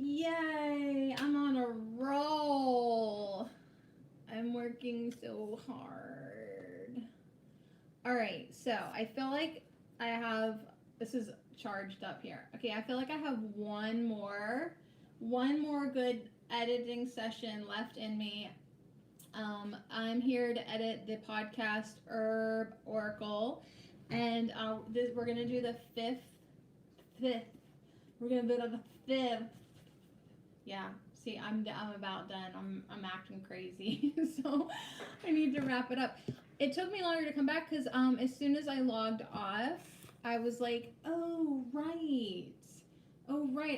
Yay! I'm on a roll. I'm working so hard. All right, so I feel like I have this is charged up here. Okay, I feel like I have one more good editing session left in me. I'm here to edit the podcast Herb Oracle, and we're gonna do the fifth. We're gonna do the fifth. Yeah. See, I'm about done. I'm acting crazy, so I need to wrap it up. It took me longer to come back because as soon as I logged off, I was like, oh right,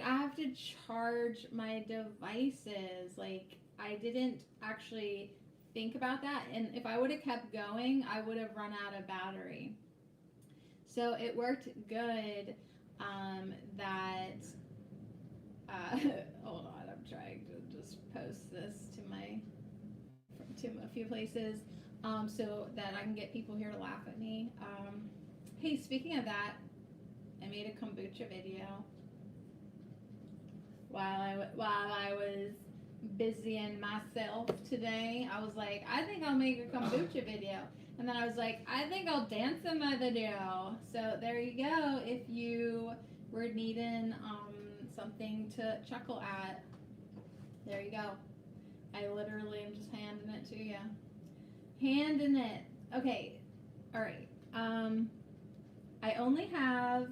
I have to charge my devices. Like I didn't actually think about that, and if I would have kept going, I would have run out of battery. So it worked good that hold on, I'm trying to just post this to a few places so that I can get people here to laugh at me. Hey, speaking of that, I made a kombucha video while I was busying myself today. I was like, I think I'll make a kombucha video. And then I was like, I think I'll dance in my video. So there you go. If you were needing something to chuckle at, there you go. I literally am just handing it to you. Handing it. Okay. All right. I only have,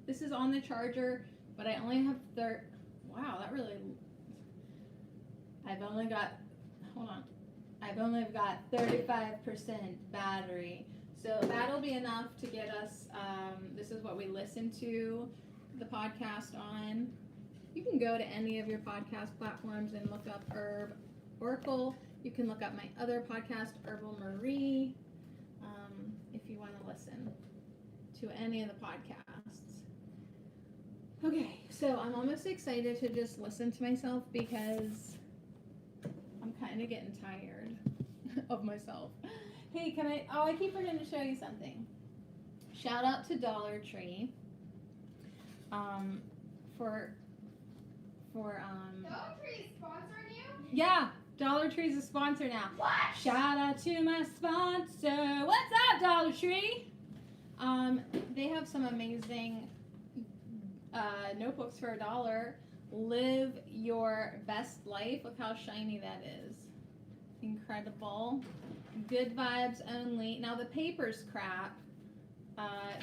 this is on the charger, but I only have wow, that really, I've only got 35% battery. So that'll be enough to get us, this is what we listen to the podcast on. You can go to any of your podcast platforms and look up Herb Oracle. You can look up my other podcast, Herbal Marie, if you want to listen to any of the podcasts. Okay, so I'm almost excited to just listen to myself because I'm kind of getting tired of myself. Hey, I keep forgetting to show you something. Shout out to Dollar Tree for Dollar Tree is sponsoring you? Yeah, Dollar Tree's a sponsor now. What? Shout out to my sponsor. What's up, Dollar Tree? They have some amazing notebooks for $1. Live your best life. Look how shiny that is. Incredible. Good vibes only. Now the paper's crap.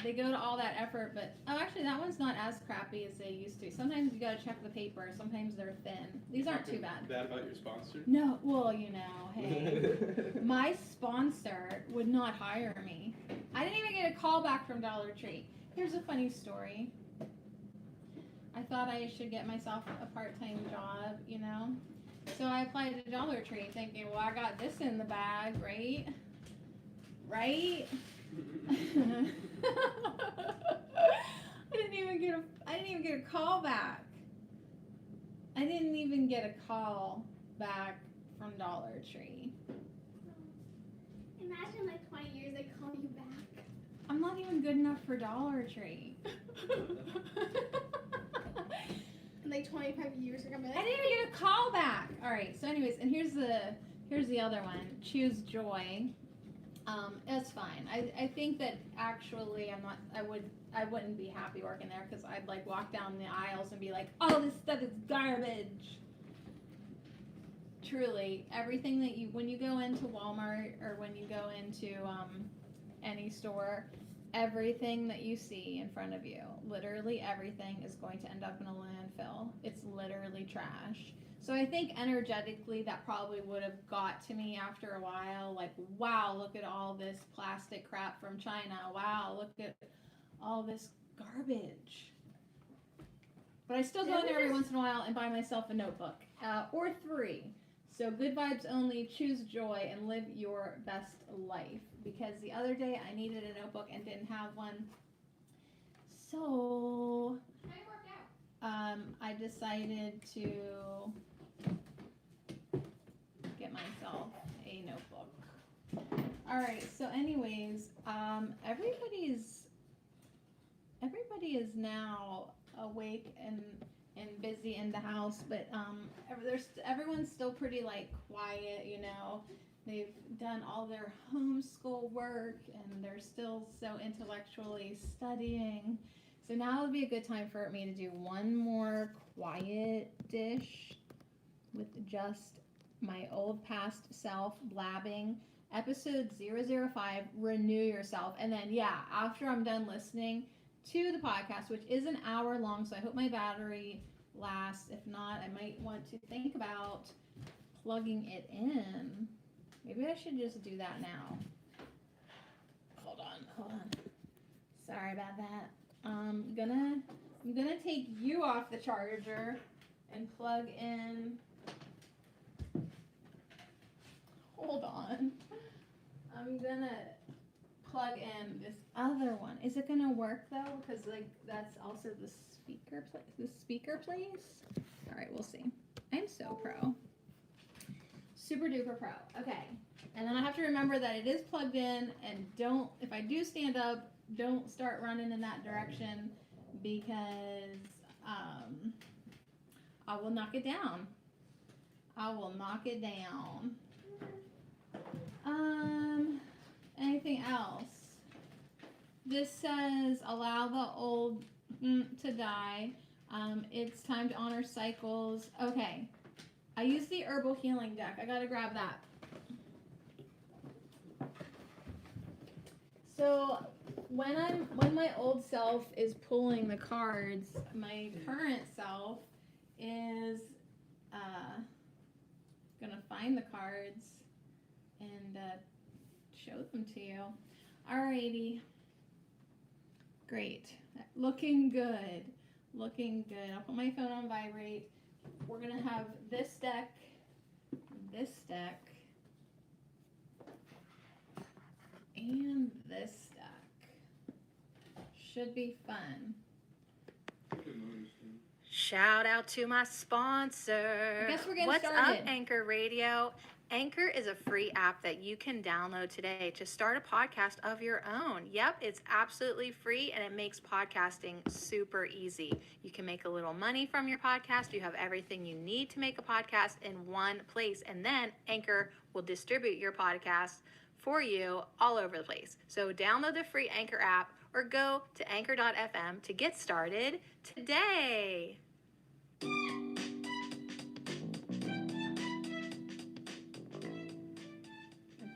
They go to all that effort, but actually that one's not as crappy as they used to. Sometimes you gotta check the paper. Sometimes they're thin. These aren't too bad. Bad about your sponsor? No, well, hey, my sponsor would not hire me. I didn't even get a call back from Dollar Tree. Here's a funny story. I thought I should get myself a part-time job, So I applied to Dollar Tree thinking, well, I got this in the bag, right? Right? I didn't even get a call back. I didn't even get a call back from Dollar Tree. Imagine like 20 years they call you back. I'm not even good enough for Dollar Tree. In like 25 years they're gonna be like, I didn't even get a call back. All right. So, anyways, and here's the other one. Choose Joy. It's fine. I think that actually I wouldn't be happy working there because I'd like walk down the aisles and be like, all this stuff is garbage. Truly, everything that when you go into Walmart or when you go into any store, everything that you see in front of you, literally everything is going to end up in a landfill. It's literally trash. So I think energetically that probably would have got to me after a while, like, wow, look at all this plastic crap from China. Wow, look at all this garbage. But I still go in there every once in a while and buy myself a notebook, or 3. So good vibes only, choose joy, and live your best life. Because the other day I needed a notebook and didn't have one. So I decided to get myself a notebook. All right. So, anyways, everybody is now awake and busy in the house, but everyone's still pretty like quiet, you know. They've done all their homeschool work and they're still so intellectually studying. So now would be a good time for me to do one more quiet dish with just my old past self blabbing. Episode 005, Renew Yourself. And then, yeah, after I'm done listening to the podcast, which is an hour long, so I hope my battery lasts. If not, I might want to think about plugging it in. Maybe I should just do that now. Hold on. Sorry about that. I'm gonna take you off the charger and plug in. Hold on. I'm gonna plug in this other one. Is it gonna work though? Because like that's also the speaker place. All right, we'll see. I'm so pro. Super duper pro. Okay. And then I have to remember that it is plugged in, and if I do stand up, don't start running in that direction because I will knock it down. Anything else? This says allow the old to die. It's time to honor cycles. Okay. I use the herbal healing deck. I gotta grab that. So when my old self is pulling the cards, my current self is gonna find the cards and show them to you. Alrighty. Great. Looking good. I'll put my phone on vibrate. We're gonna have this deck, and this deck. Should be fun. Shout out to my sponsor. I guess we're getting What's started. up, Anchor Radio? Anchor is a free app that you can download today to start a podcast of your own. Yep, it's absolutely free and it makes podcasting super easy. You can make a little money from your podcast. You have everything you need to make a podcast in one place, and then Anchor will distribute your podcast for you all over the place. So download the free Anchor app or go to anchor.fm to get started today.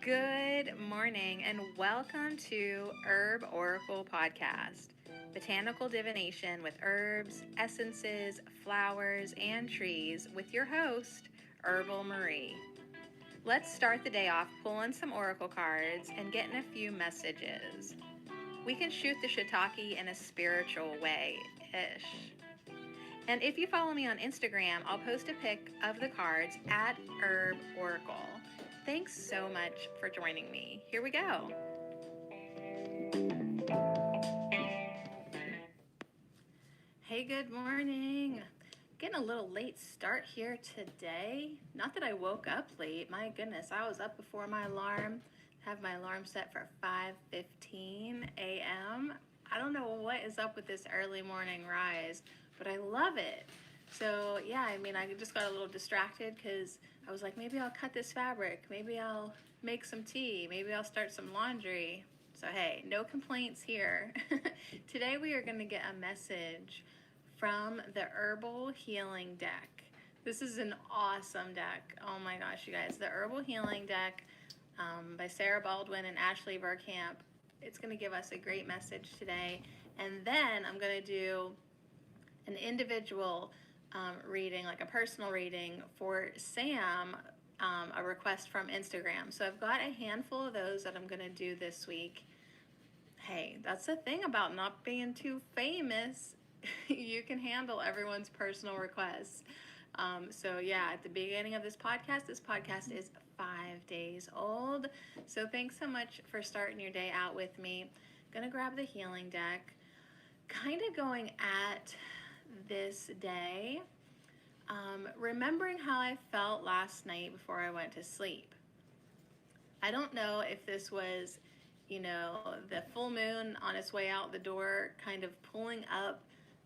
Good morning and welcome to Herb Oracle Podcast, botanical divination with herbs, essences, flowers, and trees with your host, Herbal Marie. Let's start the day off pulling some oracle cards and getting a few messages. We can shoot the shiitake in a spiritual way-ish. And if you follow me on Instagram, I'll post a pic of the cards at Herb Oracle. Thanks so much for joining me. Here we go. Hey, good morning. Getting a little late start here today. Not that I woke up late. My goodness, I was up before my alarm. Have my alarm set for 5:15 a.m. I don't know what is up with this early morning rise, but I love it. So yeah, I mean, I just got a little distracted because I was like, maybe I'll cut this fabric. Maybe I'll make some tea. Maybe I'll start some laundry. So hey, no complaints here. Today we are going to get a message from the Herbal Healing Deck. This is an awesome deck. Oh my gosh, you guys. The Herbal Healing Deck by Sarah Baldwin and Ashley Verkamp. It's going to give us a great message today. And then I'm going to do an individual reading, like a personal reading for Sam, a request from Instagram. So I've got a handful of those that I'm going to do this week. Hey, that's the thing about not being too famous. You can handle everyone's personal requests. So yeah, at the beginning of this podcast is 5 days old. So thanks so much for starting your day out with me. I'm going to grab the healing deck. Kind of going at this day, remembering how I felt last night before I went to sleep. I don't know if this was, the full moon on its way out the door, kind of pulling up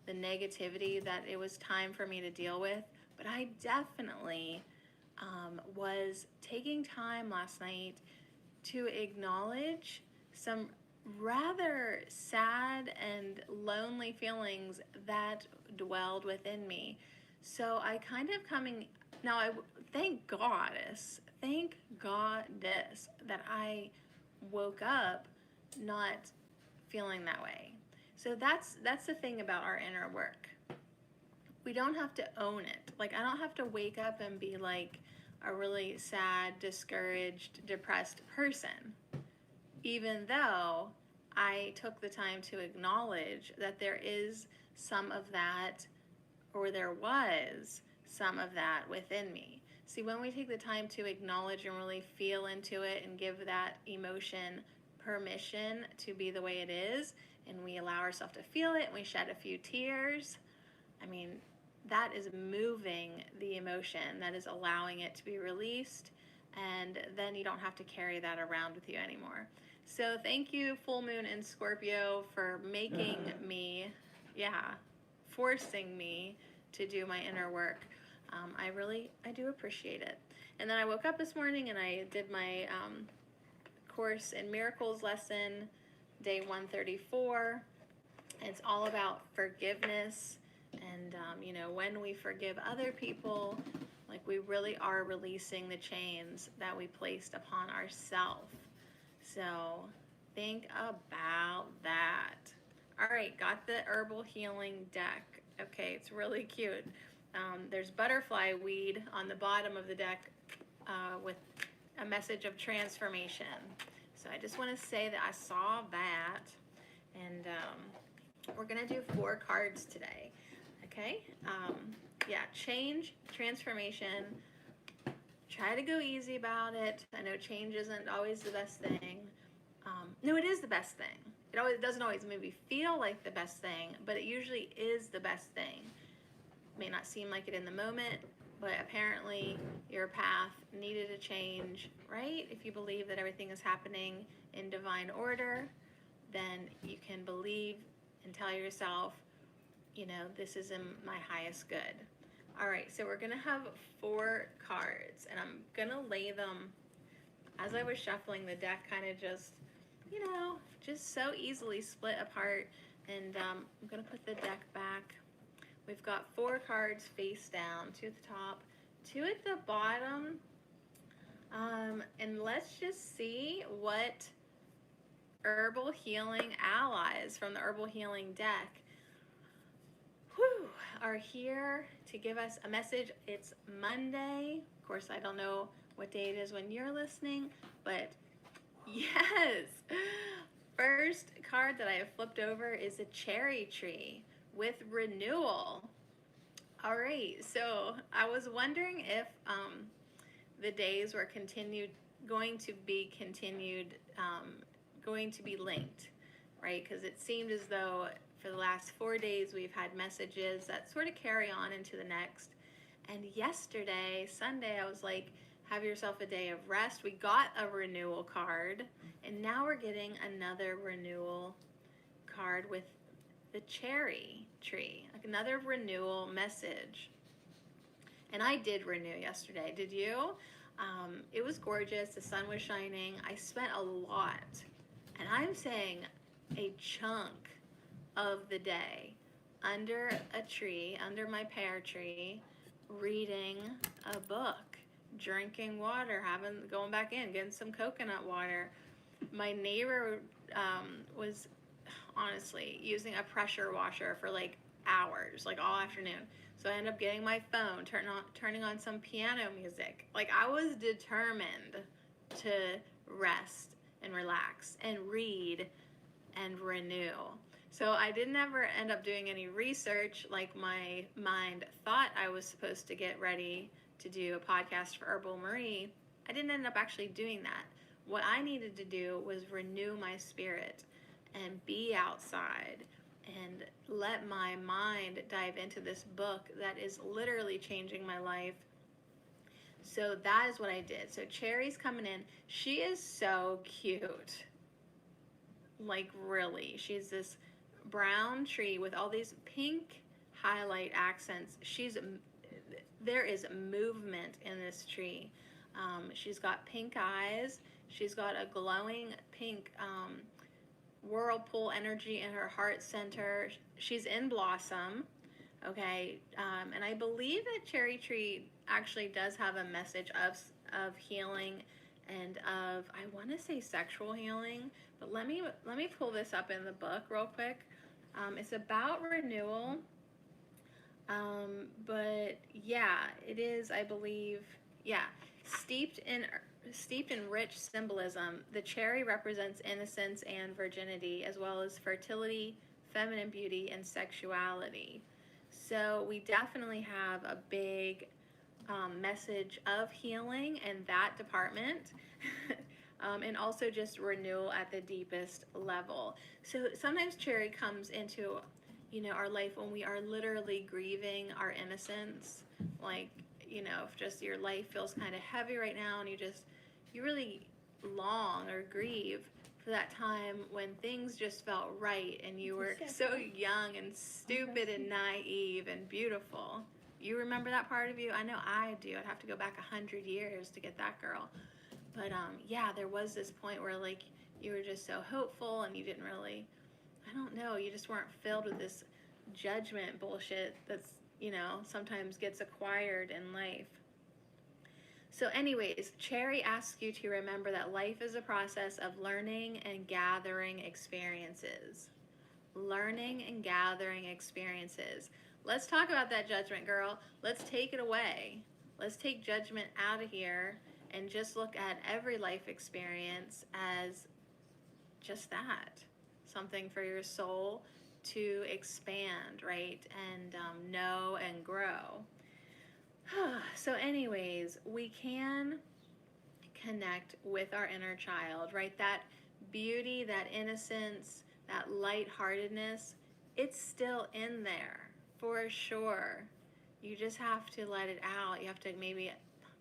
the negativity that it was time for me to deal with. But I definitely was taking time last night to acknowledge some rather sad and lonely feelings that dwelled within me. So I kind of now thank goddess that I woke up not feeling that way. So that's the thing about our inner work. We don't have to own it. Like, I don't have to wake up and be like a really sad, discouraged, depressed person, even though I took the time to acknowledge that there is some of that, or there was some of that within me. See, when we take the time to acknowledge and really feel into it and give that emotion permission to be the way it is, and we allow ourselves to feel it and we shed a few tears, I mean, that is moving the emotion, that is allowing it to be released, and then you don't have to carry that around with you anymore. So thank you, full moon in Scorpio, for making me, forcing me to do my inner work. I do appreciate it. And then I woke up this morning and I did my Course in Miracles lesson, day 134. It's all about forgiveness. And, when we forgive other people, like, we really are releasing the chains that we placed upon ourselves. So think about that. All right, got the herbal healing deck. Okay, it's really cute. There's butterfly weed on the bottom of the deck with a message of transformation. So I just want to say that I saw that. And we're going to do 4 cards today. Okay? Change, transformation. Try to go easy about it. I know change isn't always the best thing. No, it is the best thing. It doesn't always maybe feel like the best thing, but it usually is the best thing. May not seem like it in the moment, but apparently your path needed a change, right? If you believe that everything is happening in divine order, then you can believe and tell yourself, this is in my highest good. All right, so we're gonna have 4 cards, and I'm gonna lay them, as I was shuffling the deck, kind of just so easily split apart. And I'm gonna put the deck back. We've got 4 cards face down, 2 at the top, 2 at the bottom. And let's just see what Herbal Healing Allies from the Herbal Healing deck are here to give us a message. It's Monday. Of course, I don't know what day it is when you're listening, but yes. First card that I have flipped over is a cherry tree with renewal. All right, so I was wondering if the days were going to be linked, right? Because it seemed as though for the last 4 days we've had messages that sort of carry on into the next. And yesterday, Sunday, I was like, have yourself a day of rest. We got a renewal card, and now we're getting another renewal card with the cherry tree, like another renewal message. And I did renew yesterday. Did you? It was gorgeous. The sun was shining. I spent a lot, and I'm saying a chunk of the day under a tree, under my pear tree, reading a book, drinking water, going back in, getting some coconut water. My neighbor was honestly using a pressure washer for like hours, like all afternoon. So I ended up getting my phone, turning on some piano music. Like, I was determined to rest and relax and read and renew. So I didn't ever end up doing any research like my mind thought I was supposed to get ready to do a podcast for Herbal Marie. I didn't end up actually doing that. What I needed to do was renew my spirit and be outside and let my mind dive into this book that is literally changing my life. So that is what I did. So Cherry's coming in. She is so cute. Like, really. She's this brown tree with all these pink highlight accents. There is movement in this tree. She's got pink eyes. She's got a glowing pink whirlpool energy in her heart center. She's in blossom, okay? And I believe that cherry tree actually does have a message of healing and of, I want to say sexual healing, but let me pull this up in the book real quick. It's about renewal, but yeah, it is, I believe, yeah, steeped in rich symbolism. The cherry represents innocence and virginity, as well as fertility, feminine beauty, and sexuality. So we definitely have a big message of healing in that department. And also just renewal at the deepest level. So sometimes cherry comes into, our life when we are literally grieving our innocence. Like, if just your life feels kind of heavy right now and you really long or grieve for that time when things just felt right and you were so young and stupid and naive and beautiful. You remember that part of you? I know I do. I'd have to go back 100 years to get that girl. But yeah, there was this point where like you were just so hopeful and you didn't really, I don't know, you just weren't filled with this judgment bullshit that's, sometimes gets acquired in life. So anyways, Cherry asks you to remember that life is a process of learning and gathering experiences. Learning and gathering experiences. Let's talk about that judgment, girl. Let's take it away. Let's take judgment out of here and just look at every life experience as just that. Something for your soul to expand, right? And know and grow. So anyways, we can connect with our inner child, right? That beauty, that innocence, that lightheartedness, it's still in there for sure. You just have to let it out. You have to maybe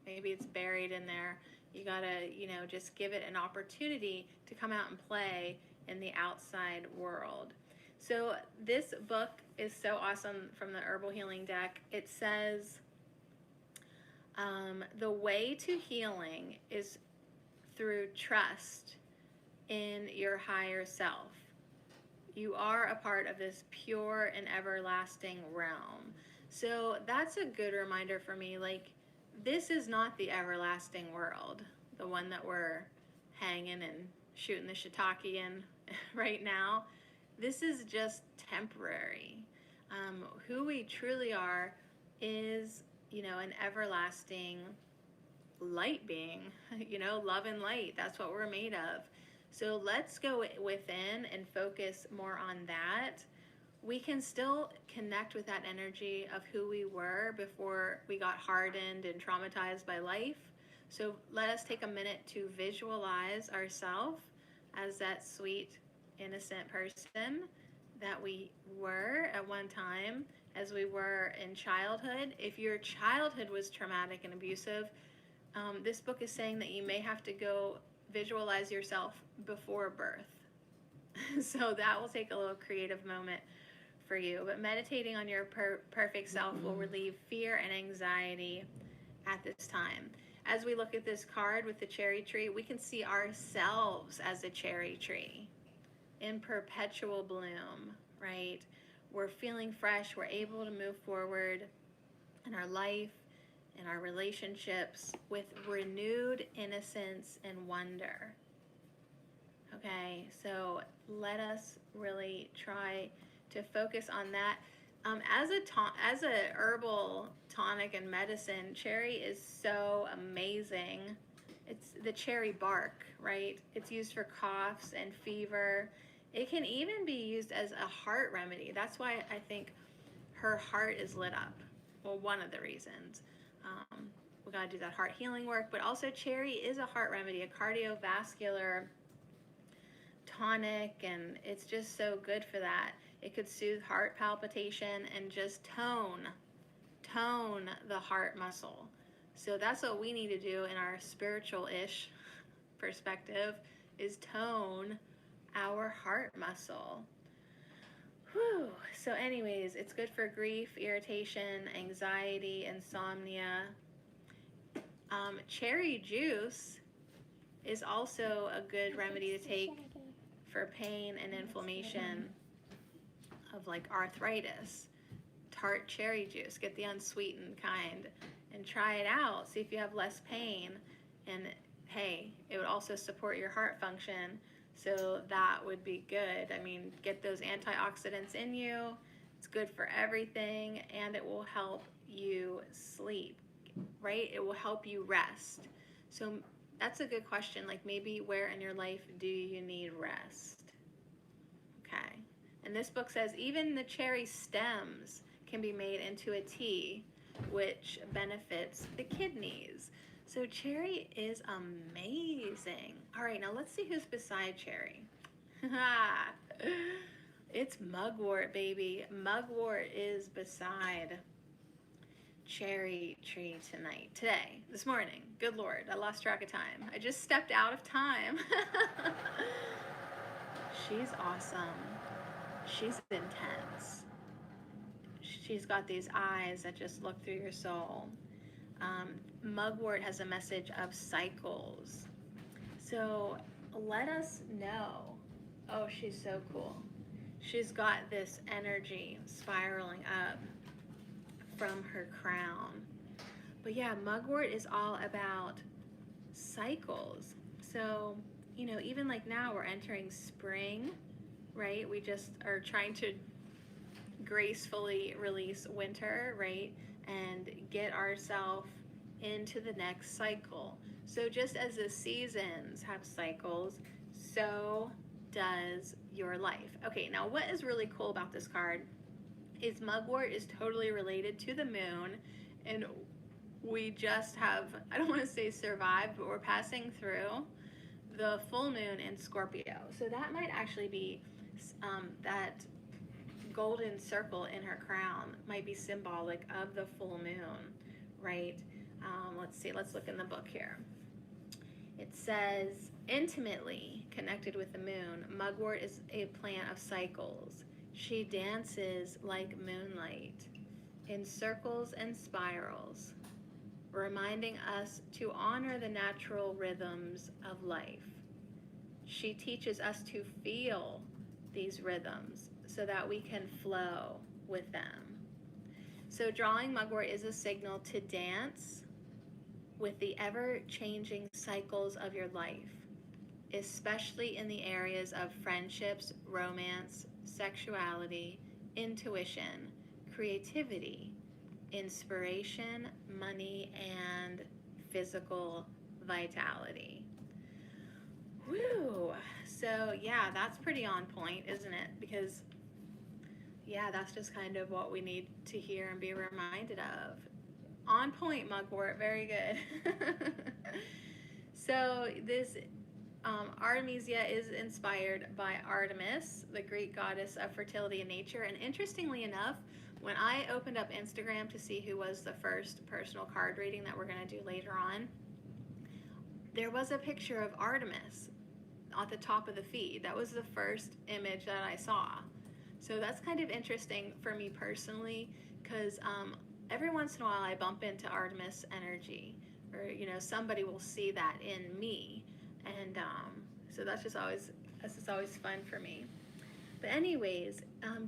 it's buried in there. You gotta, just give it an opportunity to come out and play in the outside world. So this book is so awesome from the Herbal Healing deck. It says, the way to healing is through trust in your higher self. You are a part of this pure and everlasting realm. So that's a good reminder for me, like, this is not the everlasting world, the one that we're hanging and shooting the shiitake in right now. This is just temporary. Who we truly are is, an everlasting light being, love and light. That's what we're made of. So let's go within and focus more on that. We can still connect with that energy of who we were before we got hardened and traumatized by life. So let us take a minute to visualize ourselves as that sweet, innocent person that we were at one time, as we were in childhood. If your childhood was traumatic and abusive, this book is saying that you may have to go visualize yourself before birth. So that will take a little creative moment for you. But meditating on your perfect self will relieve fear and anxiety at this time. As we look at this card with the cherry tree, we can see ourselves as a cherry tree in perpetual bloom, right? We're feeling fresh. We're able to move forward in our life, in our relationships with renewed innocence and wonder. Okay, so let us really try to focus on that. As a herbal tonic and medicine, cherry is so amazing. It's the cherry bark, right? It's used for coughs and fever. It can even be used as a heart remedy. That's why I think her heart is lit up. Well, one of the reasons. We gotta do that heart healing work, but also cherry is a heart remedy, a cardiovascular tonic, and it's just so good for that. It could soothe heart palpitation and just tone the heart muscle. So that's what we need to do in our spiritual-ish perspective, is tone our heart muscle. Whew. So anyways, it's good for grief, irritation, anxiety, insomnia. Cherry juice is also a good remedy to take for pain and inflammation of like arthritis. Tart cherry juice, get the unsweetened kind and try it out. See if you have less pain. And hey, it would also support your heart function. So that would be good. I mean, get those antioxidants in you. It's good for everything, and it will help you sleep, right? It will help you rest. So that's a good question. Like maybe where in your life do you need rest? Okay. And this book says even the cherry stems can be made into a tea, which benefits the kidneys. So cherry is amazing. All right, now let's see who's beside cherry. It's mugwort, baby. Mugwort is beside cherry tree this morning. Good Lord, I lost track of time. I just stepped out of time. She's awesome. She's intense. She's got these eyes that just look through your soul. Mugwort has a message of cycles. So let us know. Oh, she's so cool. She's got this energy spiraling up from her crown. But yeah, mugwort is all about cycles. So, you know, even like now we're entering spring, right? We just are trying to gracefully release winter, right? And get ourselves into the next cycle. So just as the seasons have cycles, so does your life. Okay, now what is really cool about this card is mugwort is totally related to the moon, and we just have, I don't want to say survived, but we're passing through the full moon in Scorpio. So that might actually be that golden circle in her crown might be symbolic of the full moon, right? Let's see, let's look in the book here. It says, intimately connected with the moon, mugwort is a plant of cycles. She dances like moonlight in circles and spirals, reminding us to honor the natural rhythms of life. She teaches us to feel these rhythms so that we can flow with them. So drawing mugwort is a signal to dance with the ever-changing cycles of your life, especially in the areas of friendships, romance, sexuality, intuition, creativity, inspiration, money, and physical vitality. Woo! So yeah, that's pretty on point, isn't it? Because yeah, that's just kind of what we need to hear and be reminded of. On point, mugwort, very good. So this Artemisia is inspired by Artemis, the Greek goddess of fertility and nature. And interestingly enough, when I opened up Instagram to see who was the first personal card reading that we're going to do later on, there was a picture of Artemis at the top of the feed. That was the first image that I saw. So that's kind of interesting for me personally, because every once in a while I bump into Artemis energy, or you know, somebody will see that in me, and so that's just always fun for me. But anyways,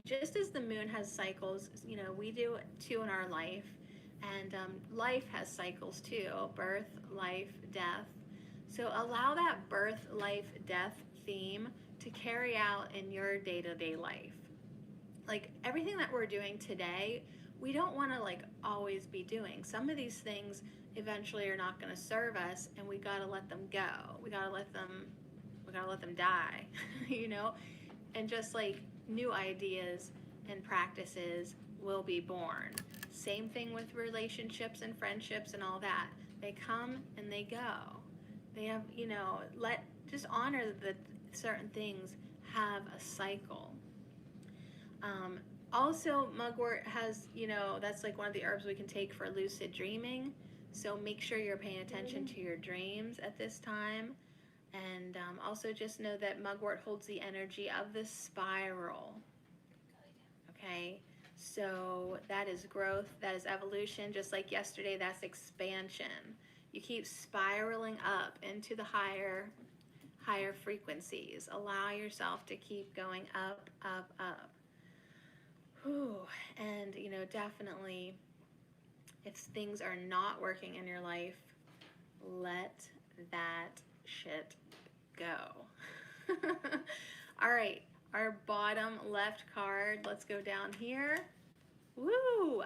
just as the moon has cycles, you know, we do too in our life, and life has cycles too: birth, life, death. So allow that birth, life, death theme to carry out in your day-to-day life. Like everything that we're doing today, we don't want to like always be doing. Some of these things eventually are not going to serve us, and we got to let them go. We got to let them die, you know? And just like new ideas and practices will be born. Same thing with relationships and friendships and all that. They come and they go. They have, you know, just honor that certain things have a cycle. Also, mugwort has, you know, that's like one of the herbs we can take for lucid dreaming. So make sure you're paying attention to your dreams at this time. And also just know that mugwort holds the energy of the spiral. Okay, so that is growth, that is evolution. Just like yesterday, that's expansion. You keep spiraling up into the higher frequencies. Allow yourself to keep going up, up, up. Whew. And, definitely, if things are not working in your life, let that shit go. All right, our bottom left card, let's go down here. Woo!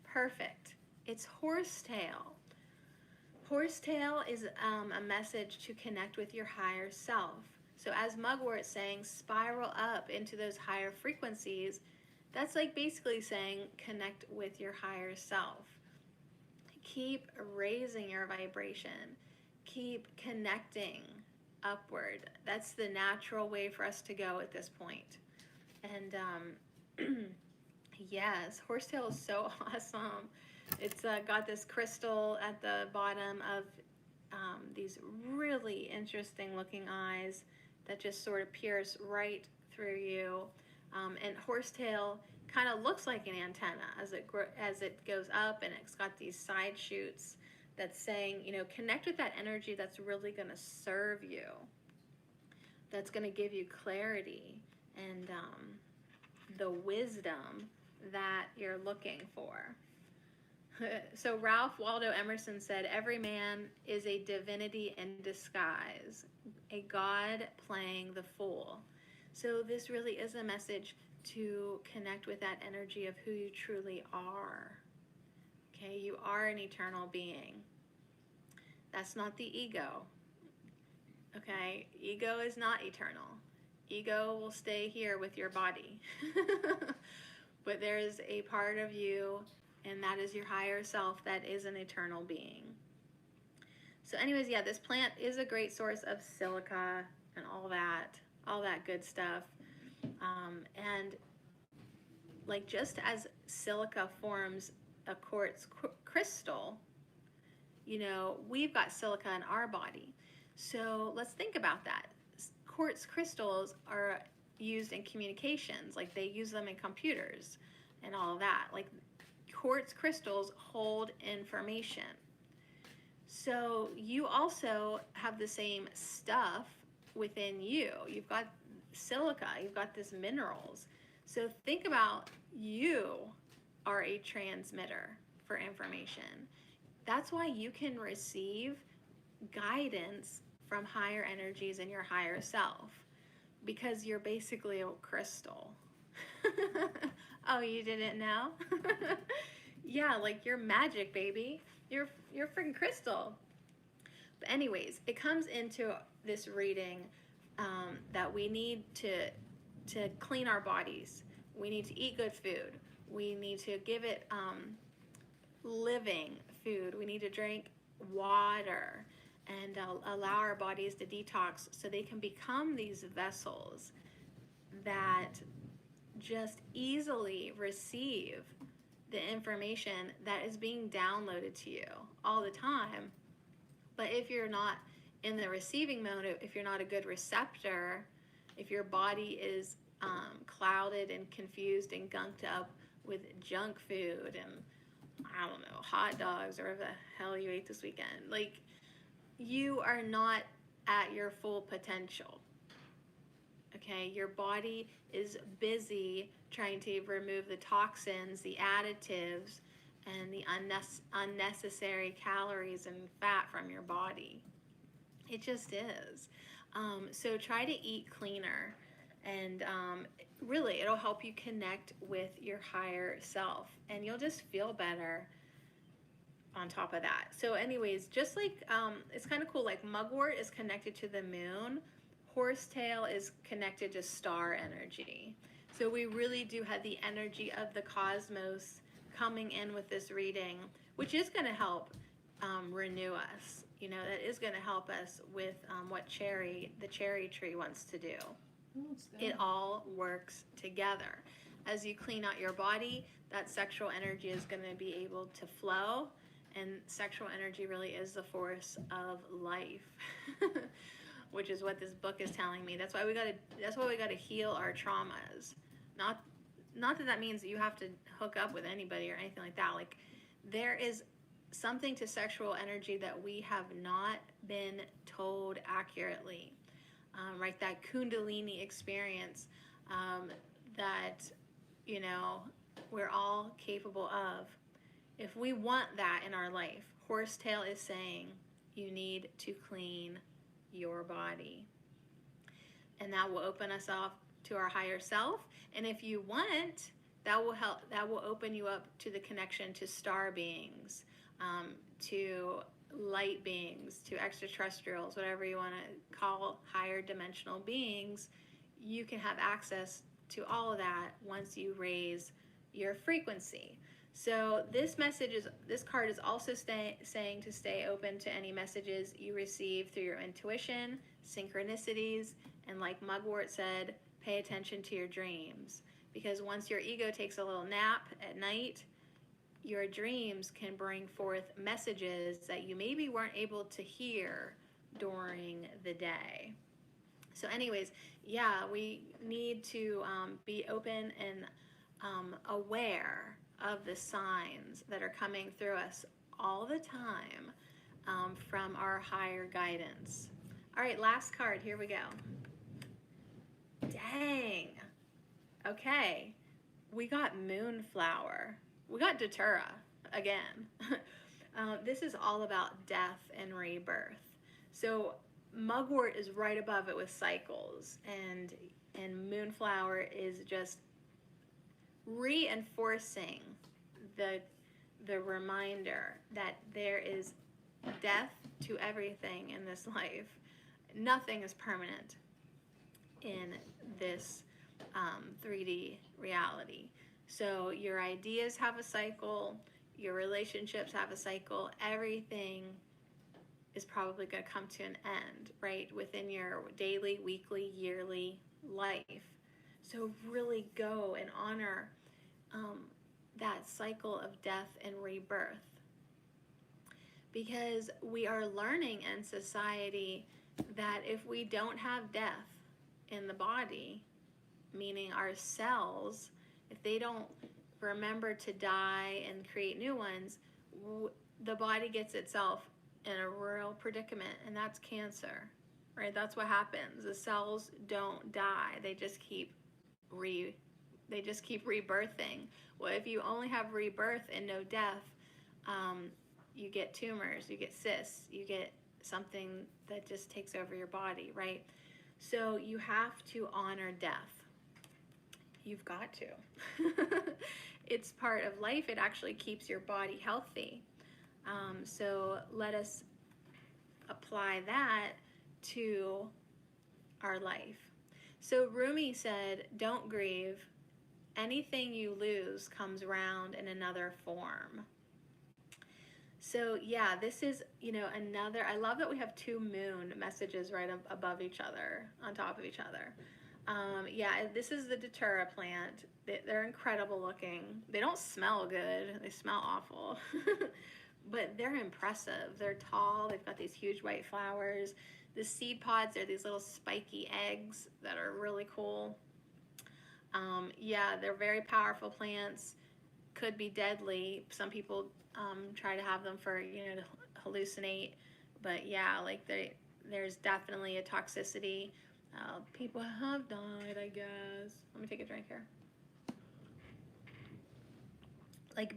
Perfect. It's horsetail. Horsetail is a message to connect with your higher self. So as Mugwort's saying, spiral up into those higher frequencies. That's like basically saying connect with your higher self. Keep raising your vibration. Keep connecting upward. That's the natural way for us to go at this point. And yes, horsetail is so awesome. It's got this crystal at the bottom of these really interesting looking eyes that just sort of pierce right through you. And horsetail kind of looks like an antenna as it goes up, and it's got these side shoots that's saying, connect with that energy that's really going to serve you, that's going to give you clarity and the wisdom that you're looking for. So Ralph Waldo Emerson said, every man is a divinity in disguise, a god playing the fool. So this really is a message to connect with that energy of who you truly are. Okay, you are an eternal being. That's not the ego. Okay, ego is not eternal. Ego will stay here with your body. But there is a part of you, and that is your higher self, that is an eternal being. So anyways, yeah, this plant is a great source of silica and all that good stuff. And like just as silica forms a quartz crystal, we've got silica in our body. So let's think about that. Quartz crystals are used in communications, like they use them in computers and all of that. Like quartz crystals hold information. So you also have the same stuff within you. You've got silica, you've got these minerals. So think about, you are a transmitter for information. That's why you can receive guidance from higher energies in your higher self, because you're basically a crystal. Oh, you didn't know? Yeah, like you're magic, baby. You're freaking crystal. But anyways, it comes into this reading that we need to clean our bodies. We need to eat good food. We need to give it living food. We need to drink water and allow our bodies to detox so they can become these vessels that just easily receive the information that is being downloaded to you all the time. But if you're not in the receiving mode, if you're not a good receptor, if your body is clouded and confused and gunked up with junk food and, I don't know, hot dogs or whatever the hell you ate this weekend, like, you are not at your full potential. Okay, your body is busy trying to remove the toxins, the additives, and the unnecessary calories and fat from your body. It just is. So try to eat cleaner, and really it'll help you connect with your higher self, and you'll just feel better on top of that. So anyways, just like it's kind of cool, like mugwort is connected to the moon, horsetail is connected to star energy. So we really do have the energy of the cosmos coming in with this reading, which is going to help renew us. That is going to help us with what the cherry tree wants to do. It all works together. As you clean out your body, that sexual energy is going to be able to flow, and sexual energy really is the force of life. Which is what this book is telling me. That's why we got to heal our traumas. not that that means that you have to hook up with anybody or anything like that. Like, there is something to sexual energy that we have not been told accurately, right? That Kundalini experience that, you know, we're all capable of. If we want that in our life, Horsetail is saying you need to clean your body. And that will open us up to our higher self. And if you want, that will open you up to the connection to star beings, to light beings, to extraterrestrials, whatever you want to call higher dimensional beings. You can have access to all of that once you raise your frequency. So this card is also saying to stay open to any messages you receive through your intuition, synchronicities, and like Mugwort said, pay attention to your dreams. Because once your ego takes a little nap at night, your dreams can bring forth messages that you maybe weren't able to hear during the day. So anyways, yeah, we need to be open and aware of the signs that are coming through us all the time from our higher guidance. All right, last card, here we go. Dang. Okay, we got Moonflower. We got Datura again. This is all about death and rebirth. So Mugwort is right above it with cycles, and Moonflower is just reinforcing the reminder that there is death to everything in this life. Nothing is permanent in this 3D reality. So your ideas have a cycle, your relationships have a cycle, everything is probably going to come to an end, right, within your daily, weekly, yearly life. So really go and honor that cycle of death and rebirth. Because we are learning in society that if we don't have death in the body, meaning our cells, if they don't remember to die and create new ones, the body gets itself in a real predicament, and that's cancer, right? That's what happens. The cells don't die; they just keep rebirthing. Well, if you only have rebirth and no death, you get tumors, you get cysts, you get something that just takes over your body, right? So you have to honor death. You've got to. It's part of life. It actually keeps your body healthy. So let us apply that to our life. So Rumi said, don't grieve. Anything you lose comes round in another form. So yeah, this is, another, I love that we have two moon messages right above each other, on top of each other. Yeah, this is the Datura plant. They're incredible looking. They don't smell good. They smell awful. But they're impressive. They're tall. They've got these huge white flowers. The seed pods are these little spiky eggs that are really cool. Yeah, they're very powerful plants. Could be deadly. Some people try to have them for, to hallucinate. But yeah, like there's definitely a toxicity. People have died, I guess. Let me take a drink here.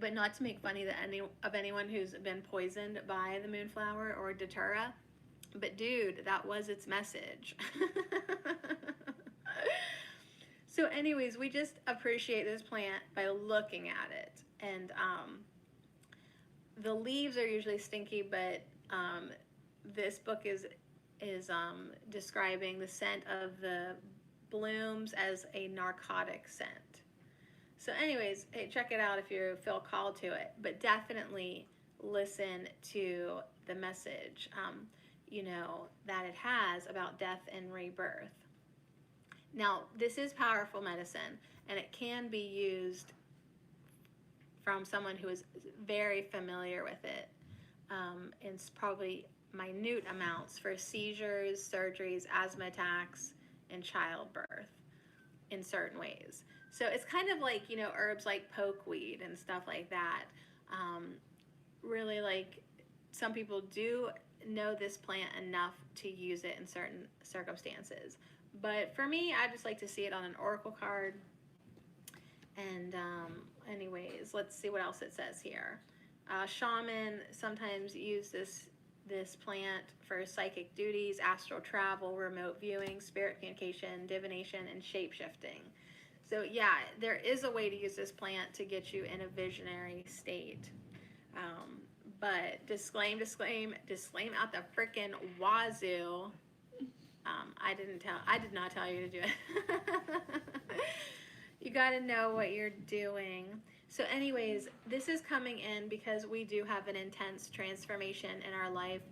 But not to make funny of anyone who's been poisoned by the Moonflower or Datura. But dude, that was its message. So anyways, we just appreciate this plant by looking at it. And the leaves are usually stinky, but this book is describing the scent of the blooms as a narcotic scent. So anyways, hey, check it out if you feel called to it, but definitely listen to the message, that it has about death and rebirth. Now, this is powerful medicine, and it can be used from someone who is very familiar with it. It's probably minute amounts for seizures, surgeries, asthma attacks, and childbirth in certain ways. So it's kind of like, you know, herbs like pokeweed and stuff like that. Really, like, some people do know this plant enough to use it in certain circumstances. But for me, I just like to see it on an oracle card. And anyways, let's see what else it says here. Shaman sometimes use this plant for psychic duties, astral travel, remote viewing, spirit communication, divination, and shape-shifting. So yeah, there is a way to use this plant to get you in a visionary state. But disclaim out the frickin' wazoo. I did not tell you to do it. You got to know what you're doing. So anyways, this is coming in because we do have an intense transformation in our life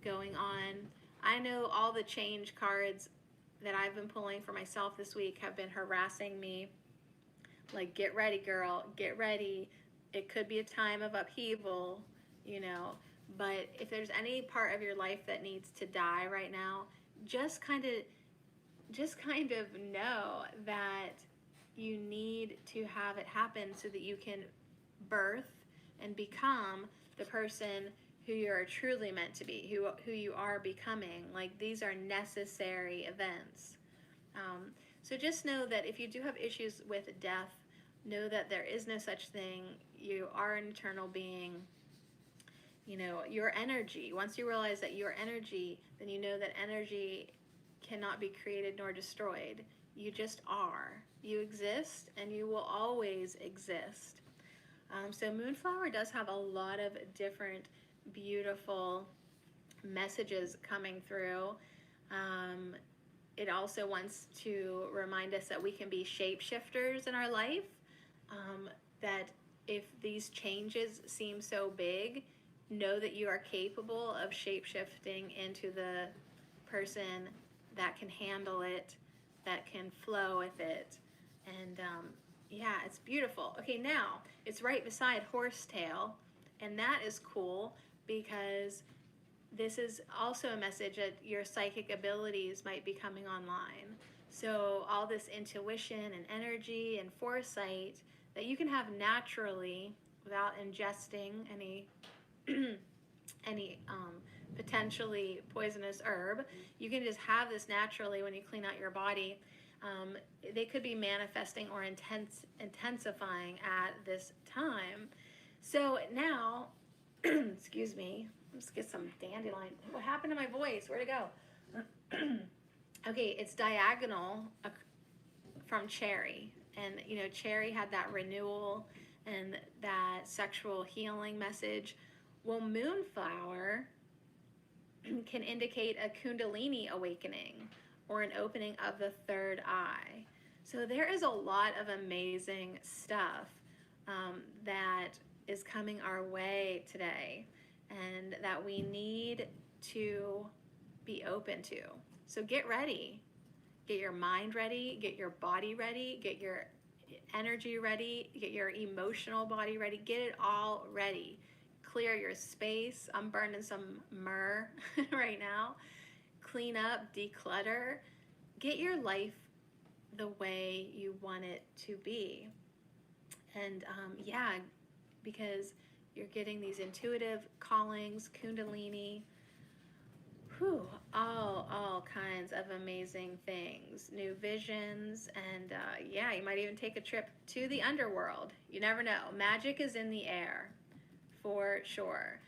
going on. I know all the change cards that I've been pulling for myself this week have been harassing me. Like, get ready, girl, get ready. It could be a time of upheaval, you know. But if there's any part of your life that needs to die right now, just kind of know that you need to have it happen so that you can birth and become the person who you're truly meant to be, who you are becoming. Like, these are necessary events. So just know that if you do have issues with death, know that there is no such thing. You are an eternal being. You know, your energy, once you realize that your energy, then you know that energy cannot be created nor destroyed. You just are. You exist, and you will always exist. So Moonflower does have a lot of different beautiful messages coming through. It also wants to remind us that we can be shapeshifters in our life, that if these changes seem so big, know that you are capable of shapeshifting into the person that can handle it, that can flow with it. And yeah, it's beautiful. Okay, now it's right beside Horsetail, and that is cool because this is also a message that your psychic abilities might be coming online. So all this intuition and energy and foresight that you can have naturally without ingesting any potentially poisonous herb. You can just have this naturally when you clean out your body. They could be manifesting or intensifying at this time. So now, excuse me, let's get some dandelion. What happened to my voice? Where'd it go? Okay, it's diagonal from Cherry. And, you know, Cherry had that renewal and that sexual healing message. Well, Moonflower can indicate a Kundalini awakening or an opening of the third eye. So there is a lot of amazing stuff that is coming our way today and that we need to be open to. So get ready. Get your mind ready, get your body ready, get your energy ready, get your emotional body ready, get it all ready. Clear your space. I'm burning some myrrh right now. Clean up, declutter. Get your life the way you want it to be. And yeah, because you're getting these intuitive callings, Kundalini, all kinds of amazing things, new visions, and yeah, you might even take a trip to the underworld. You never know. Magic is in the air, for sure.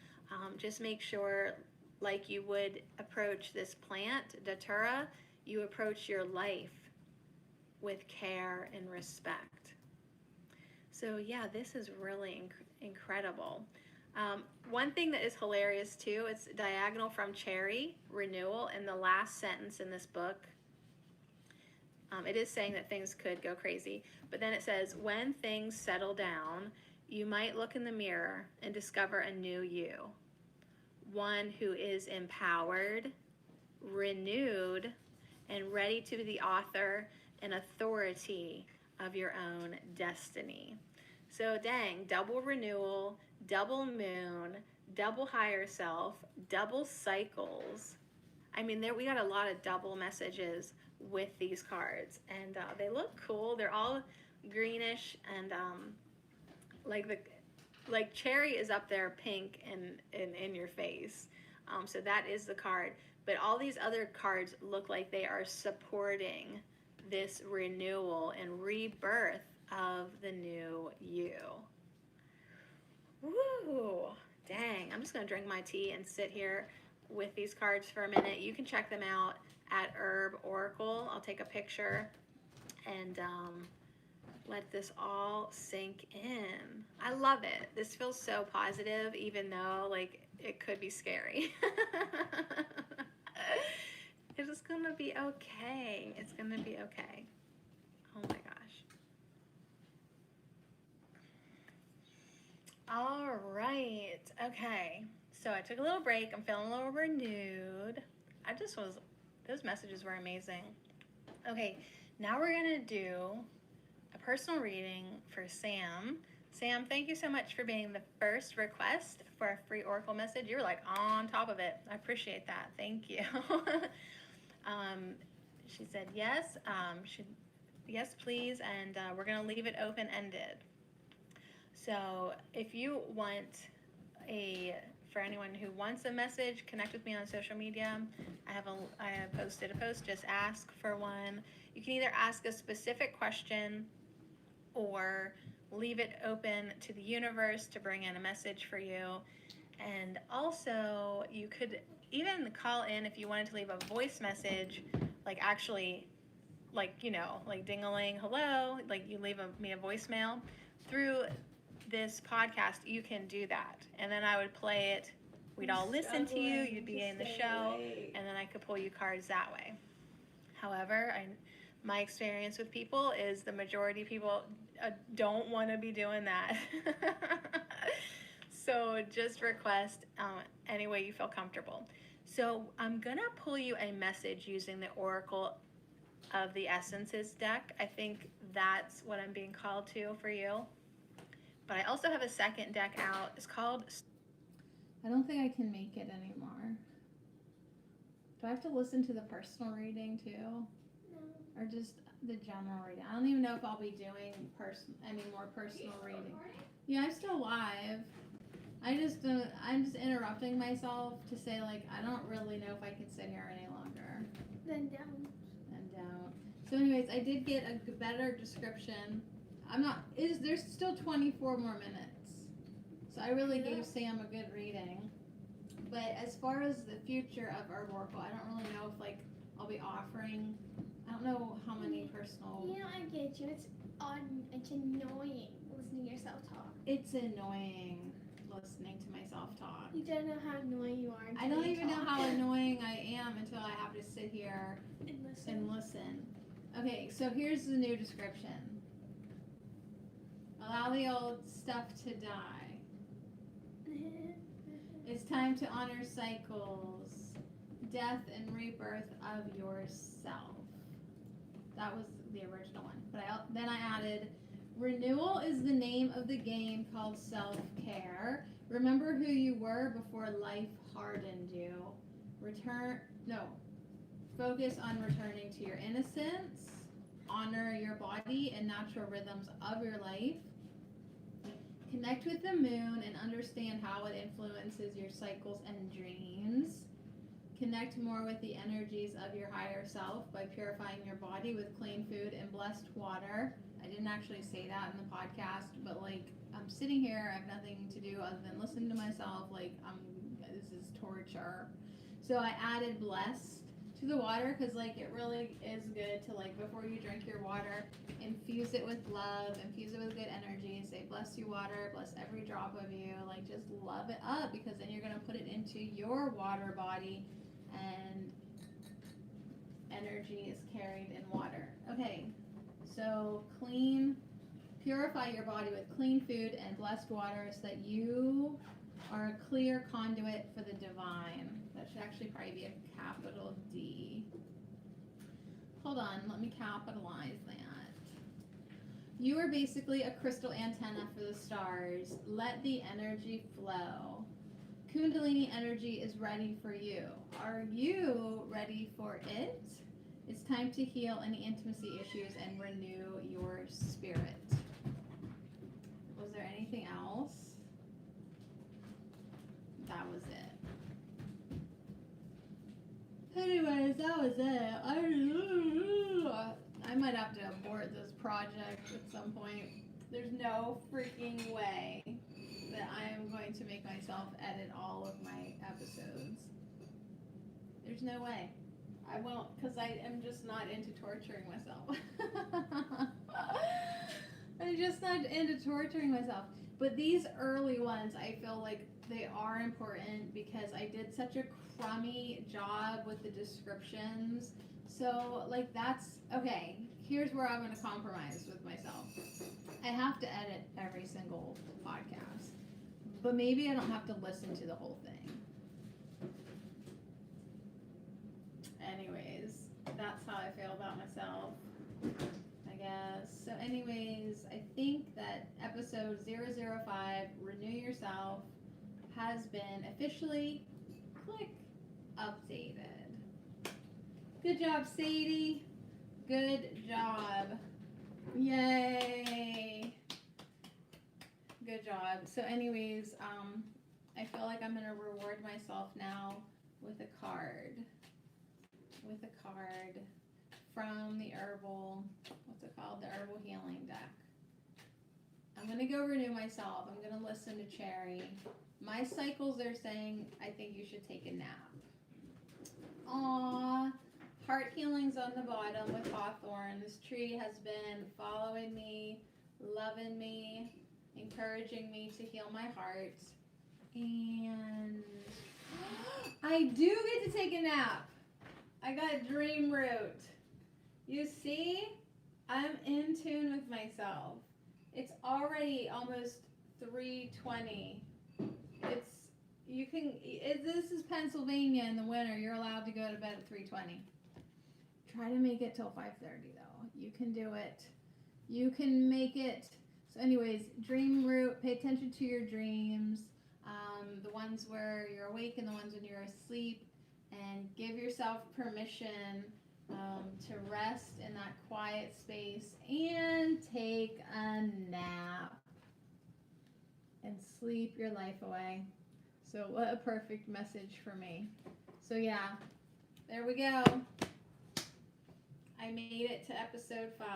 Just make sure, like you would approach this plant, Datura, you approach your life with care and respect. So yeah, this is really incredible. One thing that is hilarious too, it's diagonal from Cherry, renewal, in the last sentence in this book. It is saying that things could go crazy, but then it says, when things settle down, you might look in the mirror and discover a new you. One who is empowered, renewed, and ready to be the author and authority of your own destiny. So dang, double renewal, double moon, double higher self, double cycles. I mean, we got a lot of double messages with these cards, and they look cool. They're all greenish, and like cherry is up there pink and in your face. So that is the card. But all these other cards look like they are supporting this renewal and rebirth of the new you. Woo! Dang, I'm just gonna drink my tea and sit here with these cards for a minute. You can check them out at Herb Oracle. I'll take a picture and let this all sink in. I love it. This feels so positive, even though like it could be scary. It's gonna be okay. It's gonna be okay. Oh my gosh. All right. Okay. So I took a little break. I'm feeling a little renewed. Those messages were amazing. Okay. Now we're gonna do a personal reading for Sam. Sam, thank you so much for being the first request for a free Oracle message. You were like on top of it. I appreciate that. Thank you. She said yes. Yes, please. And we're going to leave it open-ended. So if you want for anyone who wants a message, connect with me on social media. I have posted a post, just ask for one. You can either ask a specific question or leave it open to the universe to bring in a message for you. And also, you could even call in if you wanted to leave a voice message, like actually, like, you know, like ding-a-ling, hello, like you leave me a voicemail. Through this podcast, you can do that. And then I would play it. We'd all listen to you. You'd be in the show. And then I could pull you cards that way. However, my experience with people is the majority of people don't want to be doing that. So just request any way you feel comfortable. So I'm going to pull you a message using the Oracle of the Essences deck. I think that's what I'm being called to for you. But I also have a second deck out. It's called... I don't think I can make it anymore. Do I have to listen to the personal reading too? No. Or just the general reading? I don't even know if I'll be doing more personal reading. Yeah, I'm still live. I'm just interrupting myself to say, like, I don't really know if I can sit here any longer. Then down. And don't. So anyways, I did get a better description. There's still 24 more minutes. So I really gave Sam a good reading. But as far as the future of Herb Oracle, I don't really know if, like, I'll be offering, I don't know how many personal... Yeah, I get you. It's annoying listening to yourself talk. It's annoying listening to myself talk. You don't know how annoying you are. I don't even know how annoying I am until I have to sit here and listen. Okay, so here's the new description. Allow the old stuff to die. It's time to honor cycles, death and rebirth of yourself. That was the original one. But then I added, renewal is the name of the game called self-care. Remember who you were before life hardened you. Focus on returning to your innocence. Honor your body and natural rhythms of your life. Connect with the moon and understand how it influences your cycles and dreams. Connect more with the energies of your higher self by purifying your body with clean food and blessed water. I didn't actually say that in the podcast, but like I'm sitting here, I have nothing to do other than listen to myself. Like this is torture. So I added blessed to the water because like it really is good to like before you drink your water, infuse it with love, infuse it with good energy. Say bless you water, bless every drop of you. Like just love it up because then you're gonna put it into your water body and energy is carried in water. Okay, so purify your body with clean food and blessed water so that you are a clear conduit for the divine. That should actually probably be a capital D. Hold on, let me capitalize that. You are basically a crystal antenna for the stars. Let the energy flow. Kundalini energy is ready for you. Are you ready for it? It's time to heal any intimacy issues and renew your spirit. Was there anything else? That was it. Anyways, that was it. I might have to abort this project at some point. There's no freaking way that I am going to make myself edit all of my episodes. There's no way. I won't, because I am just not into torturing myself. I'm just not into torturing myself. But these early ones, I feel like they are important because I did such a crummy job with the descriptions. So, like, that's, okay, here's where I'm going to compromise with myself. I have to edit every single podcast. But maybe I don't have to listen to the whole thing. Anyways, that's how I feel about myself, I guess. So anyways, I think that episode 005, Renew Yourself, has been officially, click, updated. Good job, Sadie. Good job. Yay. Good job. So anyways, I feel like I'm going to reward myself now with a card. With a card from the herbal, what's it called? The herbal healing deck. I'm going to go renew myself. I'm going to listen to Cherry. My cycles are saying I think you should take a nap. Aww. Heart healing's on the bottom with Hawthorne. This tree has been following me, loving me, encouraging me to heal my heart. And I do get to take a nap. I got Dream Root. You see? I'm in tune with myself. It's already almost 3:20. This is Pennsylvania in the winter. You're allowed to go to bed at 3:20. Try to make it till 5:30 though. You can do it. You can make it. So anyways, Dream Root, pay attention to your dreams. The ones where you're awake and the ones when you're asleep. And give yourself permission to rest in that quiet space and take a nap and sleep your life away. So what a perfect message for me. So yeah, there we go. I made it to episode 5.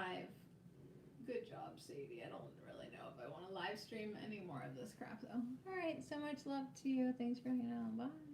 Good job, Sadie. I don't really know if I want to live stream any more of this crap though. All right, so much love to you. Thanks for hanging out. Bye.